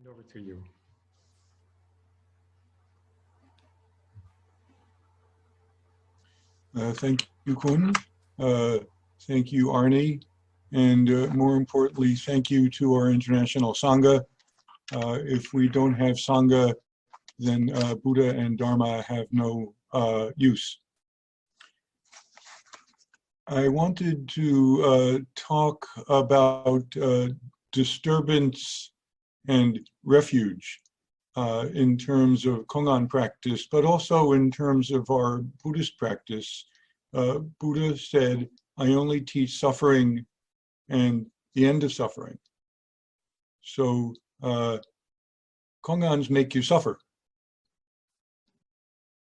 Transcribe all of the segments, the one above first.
Over to you. Thank you, Kun. Thank you, Arnie. And more importantly, thank you to our International Sangha. If we don't have Sangha, then Buddha and Dharma have no use. I wanted to talk about disturbance and refuge in terms of Kongan practice, but also in terms of our Buddhist practice. Buddha said, I only teach suffering and the end of suffering. So Kongans make you suffer.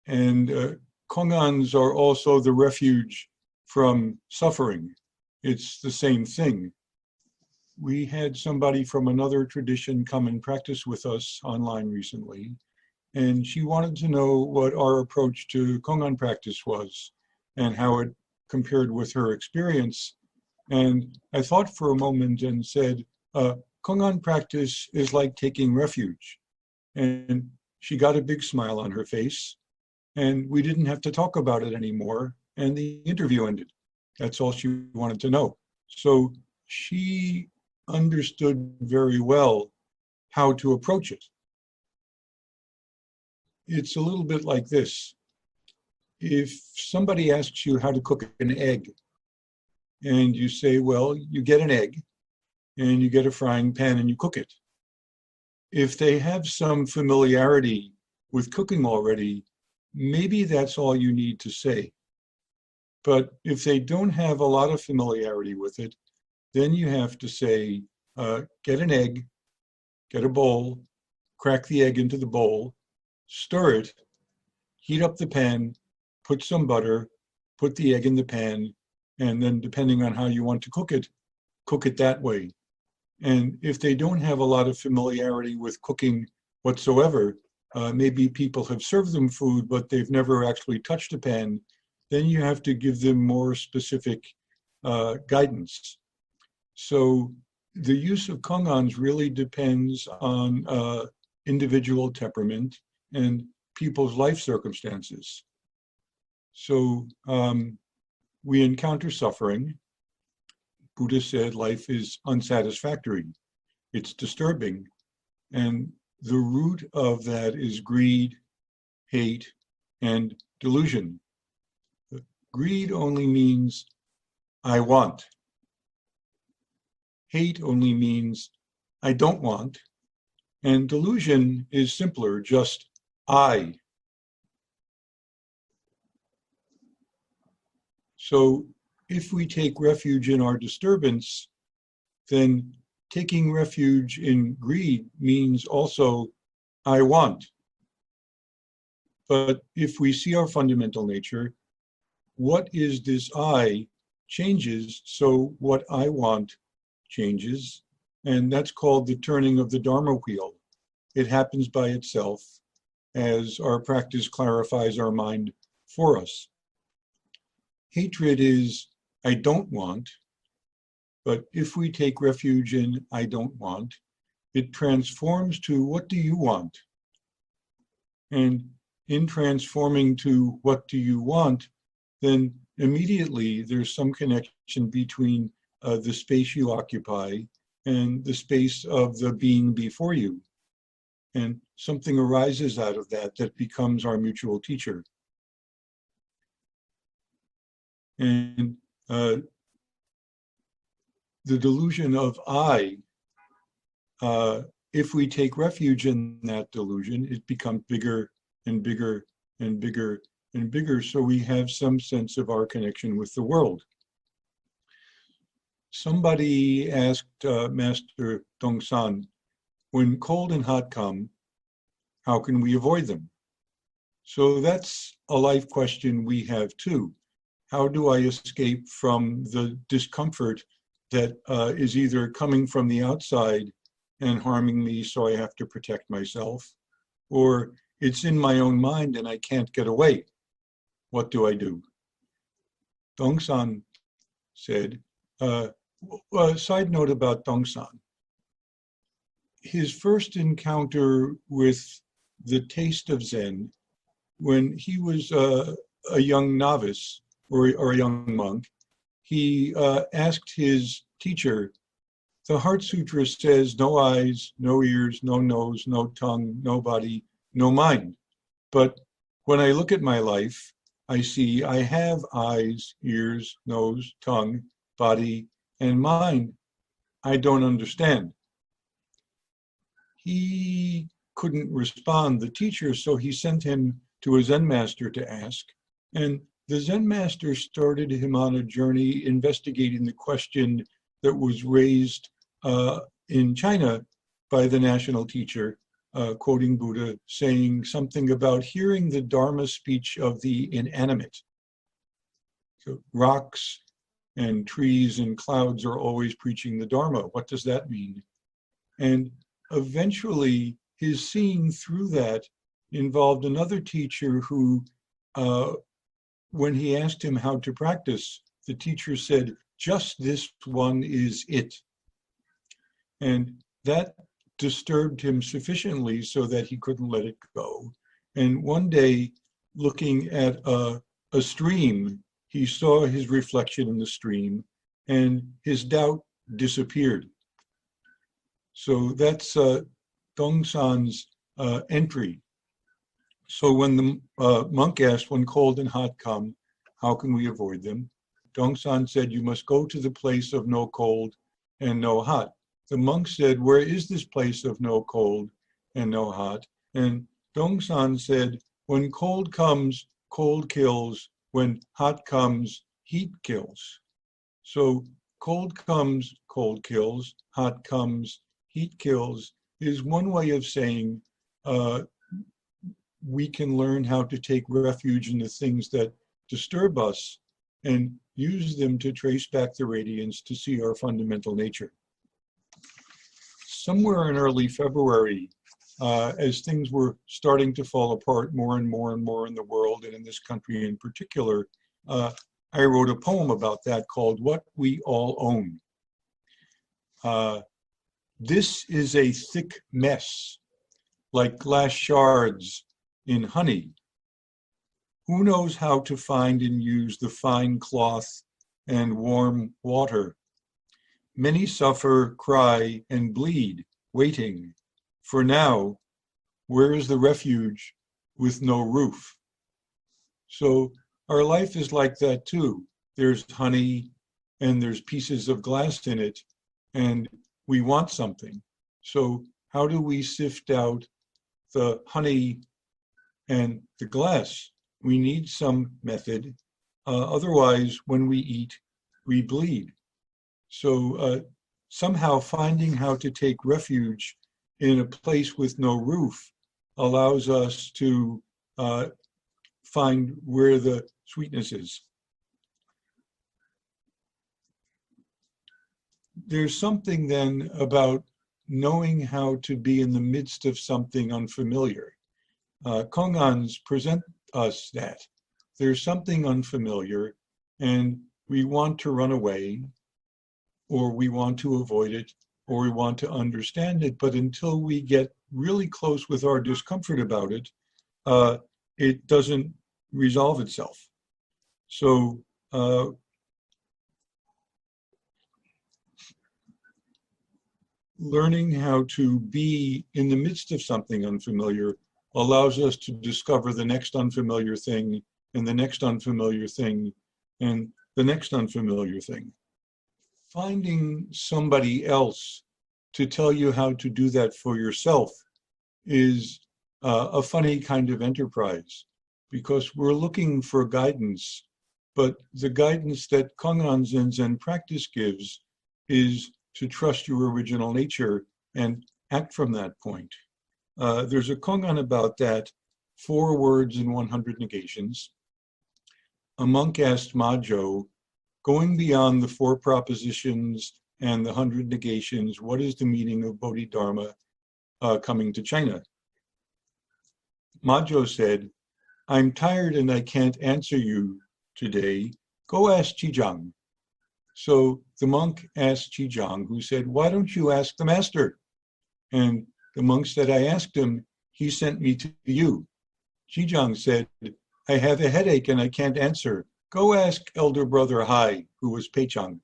And Kongans are also the refuge from suffering. It's the same thing. We had somebody from another tradition come and practice with us online recently, and she wanted to know what our approach to Kongan practice was and how it compared with her experience. And I thought for a moment and said, Kongan practice is like taking refuge. And she got a big smile on her face, and we didn't have to talk about it anymore, and the interview ended. That's all she wanted to know. So she understood very well how to approach it. It's a little bit like this. If somebody asks you how to cook an egg, and you say, well, you get an egg, and you get a frying pan, and you cook it. If they have some familiarity with cooking already, maybe that's all you need to say. But if they don't have a lot of familiarity with it, then you have to say, get an egg, get a bowl, crack the egg into the bowl, stir it, heat up the pan, put some butter, put the egg in the pan, and then depending on how you want to cook it that way. And if they don't have a lot of familiarity with cooking whatsoever, maybe people have served them food, but they've never actually touched a pan, then you have to give them more specific guidance. So the use of Kongans really depends on individual temperament and people's life circumstances. So we encounter suffering. Buddha said life is unsatisfactory. It's disturbing. And the root of that is greed, hate, and delusion. Greed only means I want. Hate only means I don't want. And delusion is simpler, just I. So if we take refuge in our disturbance, then taking refuge in greed means also I want. But if we see our fundamental nature, what is this I changes, so what I want changes, and that's called the turning of the Dharma wheel. It happens by itself as our practice clarifies our mind for us. Hatred is I don't want, but if we take refuge in I don't want, it transforms to what do you want? And in transforming to what do you want, then immediately there's some connection between the space you occupy and the space of the being before you. And something arises out of that that becomes our mutual teacher. And the delusion of I, if we take refuge in that delusion, it becomes bigger and bigger and bigger and bigger, so we have some sense of our connection with the world. Somebody asked Master Dongsan, when cold and hot come, how can we avoid them? So that's a life question we have too. How do I escape from the discomfort that is either coming from the outside and harming me, so I have to protect myself, or it's in my own mind and I can't get away? What do I do? Dongsan said, a side note about Dongsan. his first encounter with the taste of Zen, when he was a young novice or a young monk, he asked his teacher, the Heart Sutra says no eyes, no ears, no nose, no tongue, no body, no mind. But when I look at my life, I see I have eyes, ears, nose, tongue, body, and mind. I don't understand. He couldn't respond, the teacher, so he sent him to a Zen master to ask. And the Zen master started him on a journey investigating the question that was raised in China by the national teacher, quoting Buddha, saying something about hearing the Dharma speech of the inanimate. So rocks and trees and clouds are always preaching the Dharma. What does that mean? And eventually, his seeing through that involved another teacher who, when he asked him how to practice, the teacher said, just this one is it. And that disturbed him sufficiently so that he couldn't let it go. And one day, looking at a stream, he saw his reflection in the stream, and his doubt disappeared. So that's Dongsan's entry. So when the monk asked, when cold and hot come, how can we avoid them? Dongsan said, you must go to the place of no cold and no hot. The monk said, where is this place of no cold and no hot? And Dongsan said, when cold comes, cold kills. When hot comes, heat kills. So cold comes, cold kills. Hot comes, heat kills is one way of saying we can learn how to take refuge in the things that disturb us and use them to trace back the radiance to see our fundamental nature. Somewhere in early February, as things were starting to fall apart more and more and more in the world, and in this country in particular, I wrote a poem about that called What We All Own. This is a thick mess, like glass shards in honey. Who knows how to find and use the fine cloth and warm water? Many suffer, cry, and bleed, waiting. For now, where is the refuge with no roof? So our life is like that too. There's honey and there's pieces of glass in it, and we want something. So how do we sift out the honey and the glass? We need some method. Otherwise, when we eat, we bleed. So somehow finding how to take refuge in a place with no roof allows us to find where the sweetness is. There's something then about knowing how to be in the midst of something unfamiliar. Kongans present us that. There's something unfamiliar and we want to run away, or we want to avoid it, or we want to understand it, but until we get really close with our discomfort about it, it doesn't resolve itself. So learning how to be in the midst of something unfamiliar allows us to discover the next unfamiliar thing, and the next unfamiliar thing, and the next unfamiliar thing. Finding somebody else to tell you how to do that for yourself is a funny kind of enterprise, because we're looking for guidance, but the guidance that Kongan Zen practice gives is to trust your original nature and act from that point. There's a Kongan about that, 4 words and 100 negations. A monk asked Majo, going beyond the 4 propositions and the 100 negations, what is the meaning of Bodhidharma coming to China? Majo said, I'm tired and I can't answer you today. Go ask Qijang. So the monk asked Qijang, who said, why don't you ask the master? And the monk said, I asked him, he sent me to you. Jijang said, I have a headache and I can't answer. Go ask elder brother Hai, who was Peichang.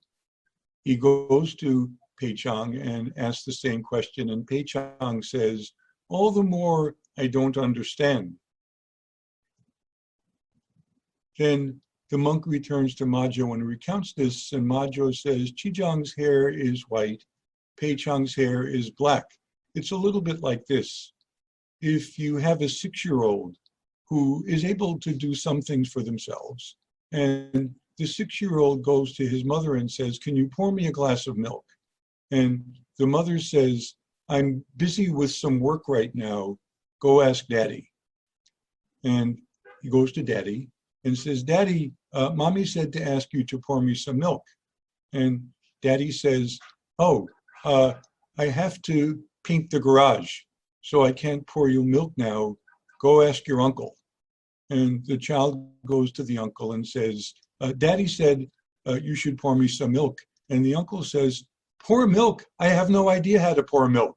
He goes to Peichang and asks the same question, and Peichang says, all the more I don't understand. Then the monk returns to Majo and recounts this, and Majo says, Jijang's hair is white, Peichang's hair is black. It's a little bit like this. If you have a 6-year-old who is able to do some things for themselves, and the 6-year-old goes to his mother and says, can you pour me a glass of milk? And the mother says, I'm busy with some work right now, go ask daddy. And he goes to daddy and says, Daddy, mommy said to ask you to pour me some milk. And daddy says, oh, I have to paint the garage, so I can't pour you milk now, go ask your uncle. And the child goes to the uncle and says, Daddy said you should pour me some milk. And the uncle says, pour milk? I have no idea how to pour milk.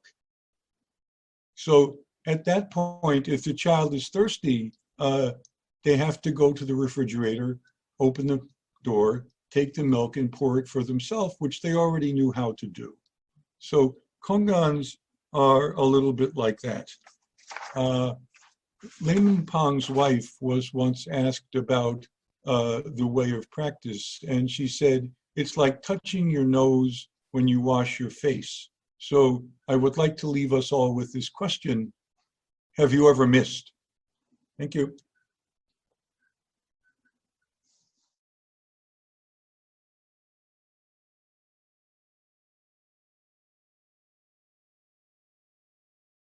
So at that point, if the child is thirsty, they have to go to the refrigerator, open the door, take the milk and pour it for themselves, which they already knew how to do. So kongans are a little bit like that. Layman Pong's wife was once asked about the way of practice, and she said, it's like touching your nose when you wash your face. So I would like to leave us all with this question: have you ever missed? Thank you.